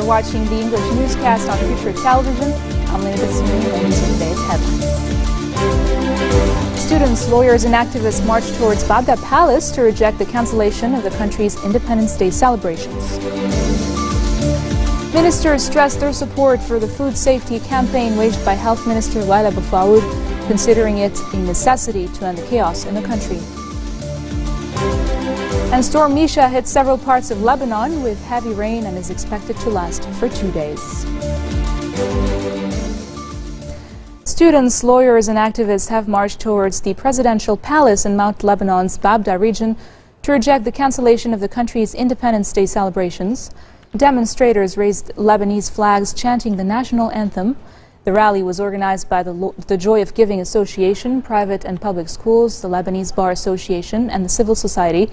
You're watching the English newscast on Future Television. I'm Linda Smith and these are today's headlines. Students, lawyers and activists marched towards Baghdad Palace to reject the cancellation of the country's Independence Day celebrations. Ministers stressed their support for the food safety campaign waged by Health Minister Wael Abu Faoud, considering it a necessity to end the chaos in the country. And Storm Misha hit several parts of Lebanon with heavy rain and is expected to last for 2 days. Students, lawyers and activists have marched towards the presidential palace in Mount Lebanon's Babda region to reject the cancellation of the country's Independence Day celebrations. Demonstrators raised Lebanese flags chanting the national anthem. The rally was organized by the Joy of Giving Association, private and public schools, the Lebanese Bar Association and the civil society.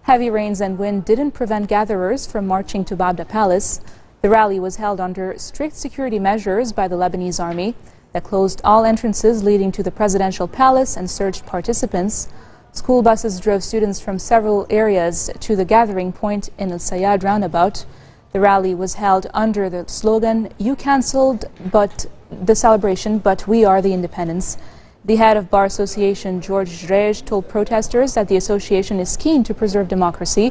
Heavy rains and wind didn't prevent gatherers from marching to Babda Palace. The rally was held under strict security measures by the Lebanese army that closed all entrances leading to the presidential palace and surged participants. School buses drove students from several areas to the gathering point in Al Sayad roundabout. The rally was held under the slogan, "You cancelled the celebration, but we are the independence." The head of Bar Association, George Jrej, told protesters that the association is keen to preserve democracy.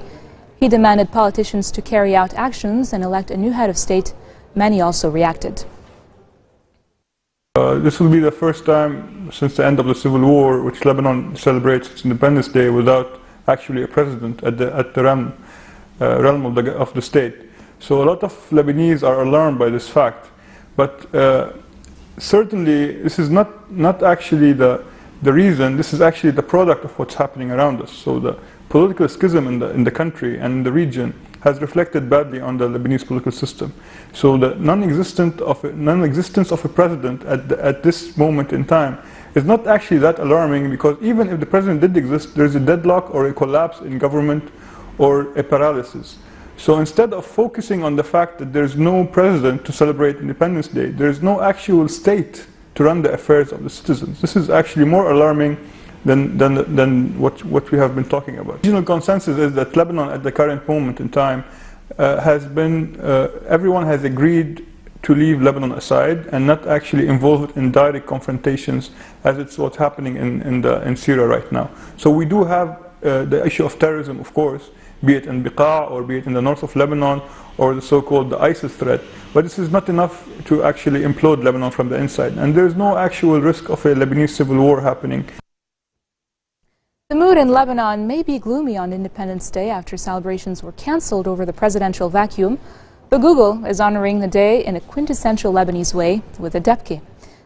He demanded politicians to carry out actions and elect a new head of state. Many also reacted. This will be the first time since the end of the Civil War which Lebanon celebrates its Independence Day without actually a president at the realm of the state. So a lot of Lebanese are alarmed by this fact. But certainly this is not actually the reason. This is actually the product of what's happening around us. So the political schism in the country and in the region has reflected badly on the Lebanese political system. So the non-existence of a president at this moment in time is not actually that alarming, because even if the president did exist, there's a deadlock or a collapse in government or a paralysis. So instead of focusing on the fact that there's no president to celebrate Independence Day, there's no actual state to run the affairs of the citizens. This is actually more alarming than what we have been talking about. The regional consensus is that Lebanon at the current moment in time everyone has agreed to leave Lebanon aside and not actually involve it in direct confrontations as it's what's happening in Syria right now. So we do have the issue of terrorism, of course, be it in Biqa or be it in the north of Lebanon or the so-called ISIS threat. But this is not enough to actually implode Lebanon from the inside. And there's no actual risk of a Lebanese civil war happening. The mood in Lebanon may be gloomy on Independence Day after celebrations were cancelled over the presidential vacuum. But Google is honoring the day in a quintessential Lebanese way with a debke.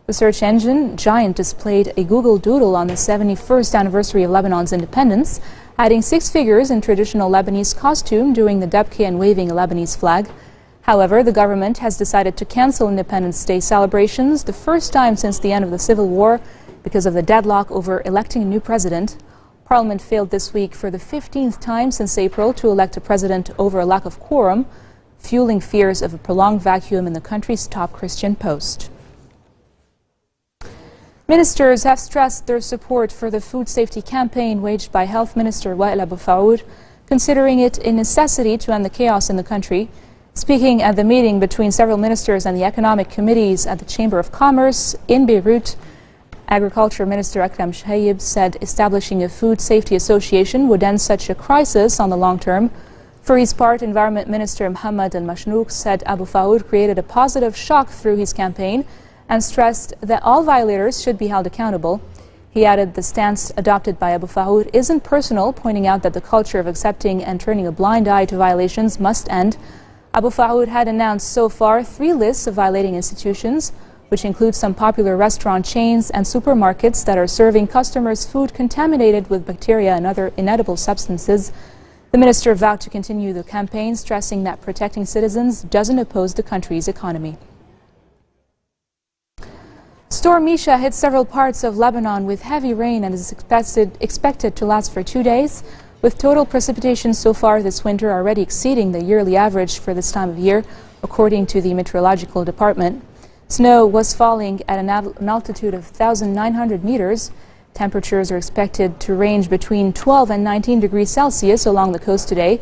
The search engine giant displayed a Google Doodle on the 71st anniversary of Lebanon's independence, adding 6 figures in traditional Lebanese costume doing the debke and waving a Lebanese flag. However, the government has decided to cancel Independence Day celebrations, the first time since the end of the Civil War, because of the deadlock over electing a new president. Parliament failed this week for the 15th time since April to elect a president over a lack of quorum, fueling fears of a prolonged vacuum in the country's top Christian post. Ministers have stressed their support for the food safety campaign waged by Health Minister Wael Abu Faoud, considering it a necessity to end the chaos in the country. Speaking at the meeting between several ministers and the economic committees at the Chamber of Commerce in Beirut, Agriculture Minister Akram Shahayib said establishing a food safety association would end such a crisis on the long term. For his part, Environment Minister Mohammed Al-Mashnouk said Abu Faoud created a positive shock through his campaign and stressed that all violators should be held accountable. He added the stance adopted by Abu Faoud isn't personal, pointing out that the culture of accepting and turning a blind eye to violations must end. Abu Faoud had announced so far 3 lists of violating institutions, which include some popular restaurant chains and supermarkets that are serving customers food contaminated with bacteria and other inedible substances. The minister vowed to continue the campaign, stressing that protecting citizens doesn't oppose the country's economy. Storm Misha hit several parts of Lebanon with heavy rain and is expected to last for 2 days, with total precipitation so far this winter already exceeding the yearly average for this time of year, according to the meteorological department. Snow was falling at an altitude of 1,900 meters. Temperatures are expected to range between 12 and 19 degrees Celsius along the coast today.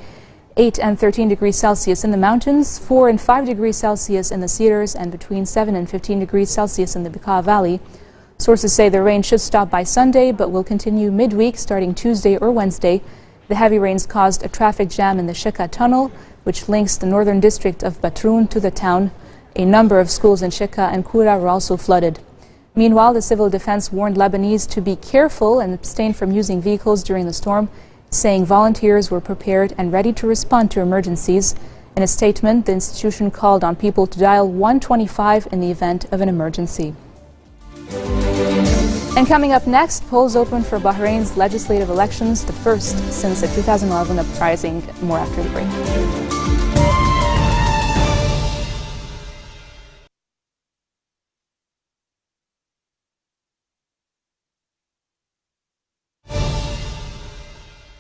8 and 13 degrees Celsius in the mountains, 4 and 5 degrees Celsius in the Cedars, and between 7 and 15 degrees Celsius in the Bekaa Valley. Sources say the rain should stop by Sunday, but will continue midweek starting Tuesday or Wednesday. The heavy rains caused a traffic jam in the Sheka Tunnel, which links the northern district of Batroun to the town. A number of schools in Sheka and Kura were also flooded. Meanwhile, the civil defense warned Lebanese to be careful and abstain from using vehicles during the storm, saying volunteers were prepared and ready to respond to emergencies. In a statement, the institution called on people to dial 125 in the event of an emergency. And coming up next, polls open for Bahrain's legislative elections, the first since the 2011 uprising. More after the break.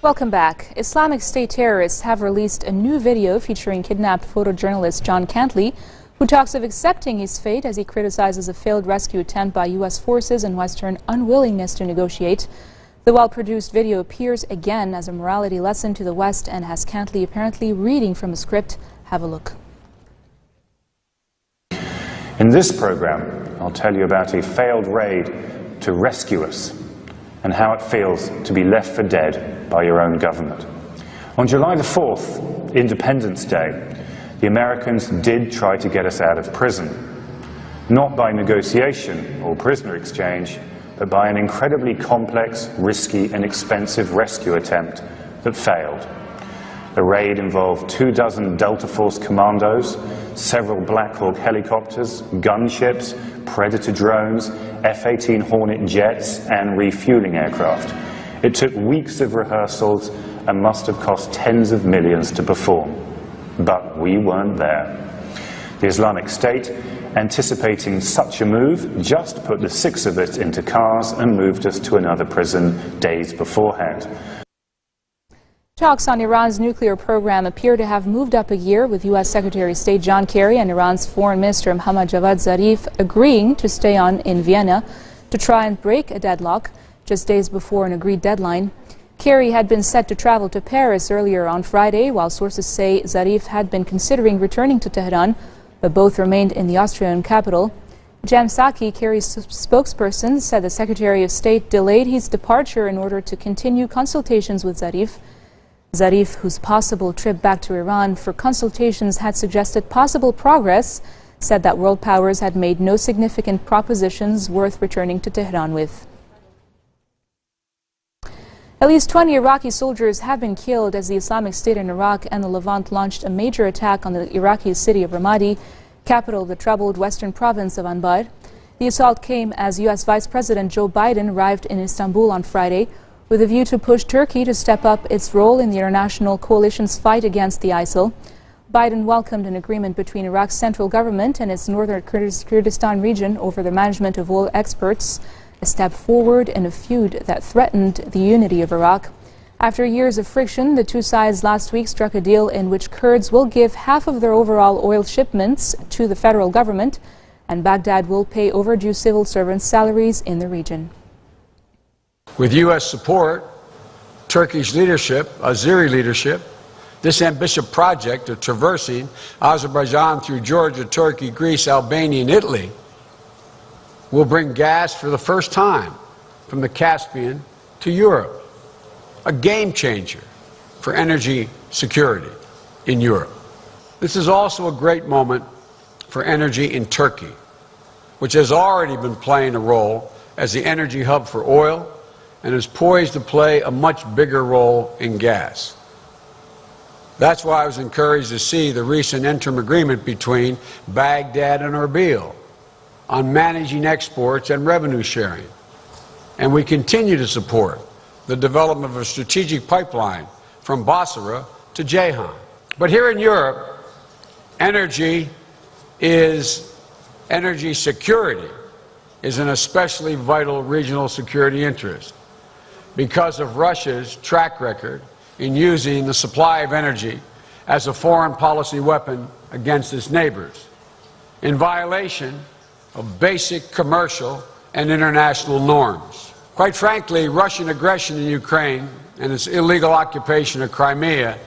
Welcome back. Islamic State terrorists have released a new video featuring kidnapped photojournalist John Cantley, who talks of accepting his fate as he criticizes a failed rescue attempt by U.S. forces and Western unwillingness to negotiate. The well-produced video appears again as a morality lesson to the West and has Cantley apparently reading from a script. Have a look. In this program, I'll tell you about a failed raid to rescue us and how it feels to be left for dead by your own government. On July the 4th, Independence Day, the Americans did try to get us out of prison, not by negotiation or prisoner exchange, but by an incredibly complex, risky and expensive rescue attempt that failed. The raid involved 24 Delta Force commandos, several Black Hawk helicopters, gunships, Predator drones, F-18 Hornet jets and refueling aircraft. It took weeks of rehearsals and must have cost tens of millions to perform. But we weren't there. The Islamic State, anticipating such a move, just put the 6 of us into cars and moved us to another prison days beforehand. Talks on Iran's nuclear program appear to have moved up a year, with U.S. Secretary of State John Kerry and Iran's Foreign Minister Mohammad Javad Zarif agreeing to stay on in Vienna to try and break a deadlock just days before an agreed deadline. Kerry had been set to travel to Paris earlier on Friday, while sources say Zarif had been considering returning to Tehran, but both remained in the Austrian capital. Jem Psaki, Kerry's spokesperson, said the Secretary of State delayed his departure in order to continue consultations with Zarif. Zarif, whose possible trip back to Iran for consultations had suggested possible progress, said that world powers had made no significant propositions worth returning to Tehran with. At least 20 Iraqi soldiers have been killed as the Islamic State in Iraq and the Levant launched a major attack on the Iraqi city of Ramadi, capital of the troubled western province of Anbar. The assault came as U.S. Vice President Joe Biden arrived in Istanbul on Friday with a view to push Turkey to step up its role in the international coalition's fight against the ISIL. Biden welcomed an agreement between Iraq's central government and its northern Kurdistan region over the management of oil exports, a step forward in a feud that threatened the unity of Iraq. After years of friction, the two sides last week struck a deal in which Kurds will give half of their overall oil shipments to the federal government, and Baghdad will pay overdue civil servants' salaries in the region. With U.S. support, Turkish leadership, Azeri leadership, this ambitious project of traversing Azerbaijan through Georgia, Turkey, Greece, Albania, and Italy will bring gas for the first time from the Caspian to Europe, a game changer for energy security in Europe. This is also a great moment for energy in Turkey, which has already been playing a role as the energy hub for oil and is poised to play a much bigger role in gas. That's why I was encouraged to see the recent interim agreement between Baghdad and Erbil on managing exports and revenue sharing. And we continue to support the development of a strategic pipeline from Basra to Ceyhan. But here in Europe, energy security is an especially vital regional security interest because of Russia's track record in using the supply of energy as a foreign policy weapon against its neighbors, in violation of basic commercial and international norms. Quite frankly, Russian aggression in Ukraine and its illegal occupation of Crimea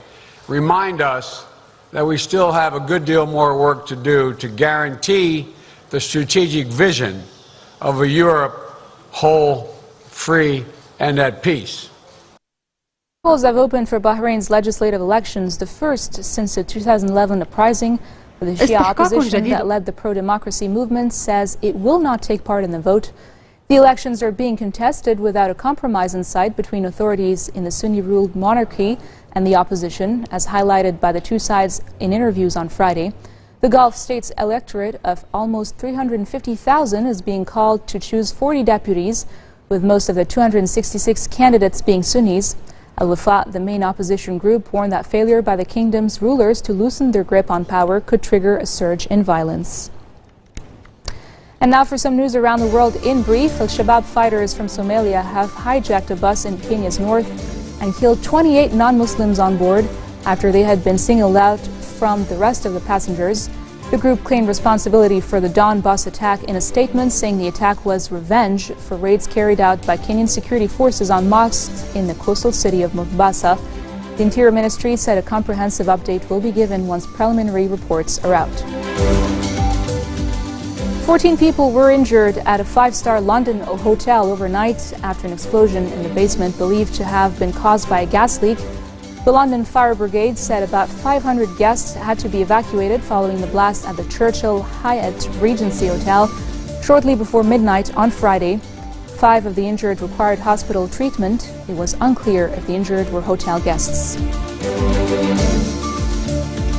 remind us that we still have a good deal more work to do to guarantee the strategic vision of a Europe whole, free, and at peace. Polls have opened for Bahrain's legislative elections, the first since the 2011 uprising, where the Shia opposition that led the pro-democracy movement says it will not take part in the vote. The elections are being contested without a compromise in sight between authorities in the Sunni-ruled monarchy and the opposition, as highlighted by the two sides in interviews on Friday. The Gulf state's electorate of almost 350,000 is being called to choose 40 deputies, with most of the 266 candidates being Sunnis. Al-Wafa, the main opposition group, warned that failure by the kingdom's rulers to loosen their grip on power could trigger a surge in violence. And now for some news around the world in brief. Al-Shabaab fighters from Somalia have hijacked a bus in Kenya's north and killed 28 non-Muslims on board after they had been singled out from the rest of the passengers. The group claimed responsibility for the Dawn bus attack in a statement, saying the attack was revenge for raids carried out by Kenyan security forces on mosques in the coastal city of Mombasa. The Interior Ministry said a comprehensive update will be given once preliminary reports are out. 14 people were injured at a five-star London hotel overnight after an explosion in the basement believed to have been caused by a gas leak. The London Fire Brigade said about 500 guests had to be evacuated following the blast at the Churchill Hyatt Regency Hotel shortly before midnight on Friday. 5 of the injured required hospital treatment. It was unclear if the injured were hotel guests.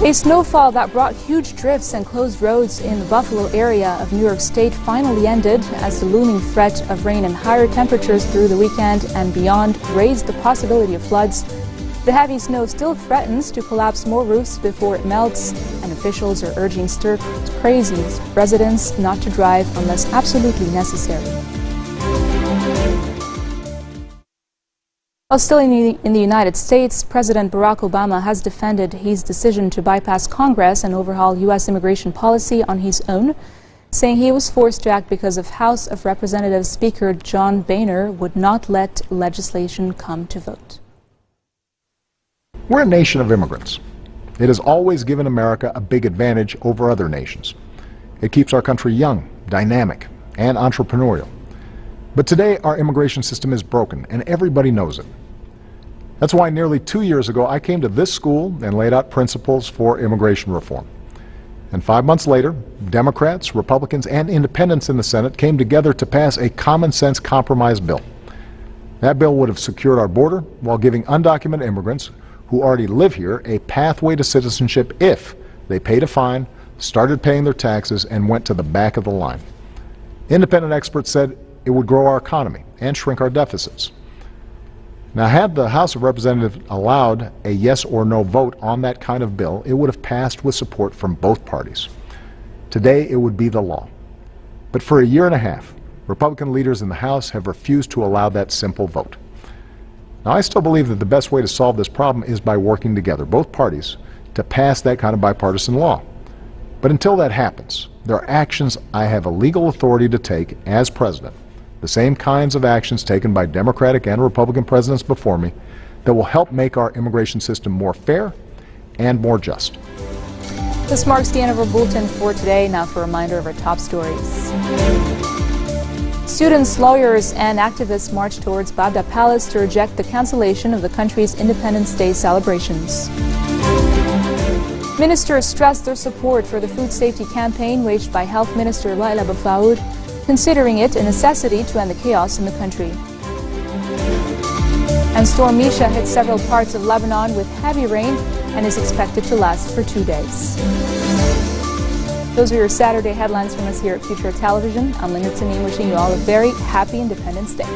A snowfall that brought huge drifts and closed roads in the Buffalo area of New York State finally ended as the looming threat of rain and higher temperatures through the weekend and beyond raised the possibility of floods. The heavy snow still threatens to collapse more roofs before it melts, and officials are urging stir-crazy residents not to drive unless absolutely necessary. While still in the United States, President Barack Obama has defended his decision to bypass Congress and overhaul U.S. immigration policy on his own, saying he was forced to act because of House of Representatives Speaker John Boehner would not let legislation come to vote. We're a nation of immigrants. It has always given America a big advantage over other nations. It keeps our country young, dynamic, and entrepreneurial. But today, our immigration system is broken, and everybody knows it. That's why nearly 2 years ago, I came to this school and laid out principles for immigration reform. And 5 months later, Democrats, Republicans, and independents in the Senate came together to pass a common-sense compromise bill. That bill would have secured our border while giving undocumented immigrants who already live here a pathway to citizenship if they paid a fine, started paying their taxes, and went to the back of the line. Independent experts said it would grow our economy and shrink our deficits. Now, had the House of Representatives allowed a yes or no vote on that kind of bill, it would have passed with support from both parties. Today, it would be the law. But for a year and a half, Republican leaders in the House have refused to allow that simple vote. Now, I still believe that the best way to solve this problem is by working together, both parties, to pass that kind of bipartisan law. But until that happens, there are actions I have a legal authority to take as president, the same kinds of actions taken by Democratic and Republican presidents before me, that will help make our immigration system more fair and more just. This marks the end of our bulletin for today. Now for a reminder of our top stories. Students, lawyers, and activists marched towards Baghdad Palace to reject the cancellation of the country's Independence Day celebrations. Ministers stressed their support for the food safety campaign waged by Health Minister Laila Bafaoud, considering it a necessity to end the chaos in the country. And Storm Misha hit several parts of Lebanon with heavy rain and is expected to last for 2 days. Those are your Saturday headlines from us here at Future Television. I'm Linda Tanin, wishing you all a very happy Independence Day.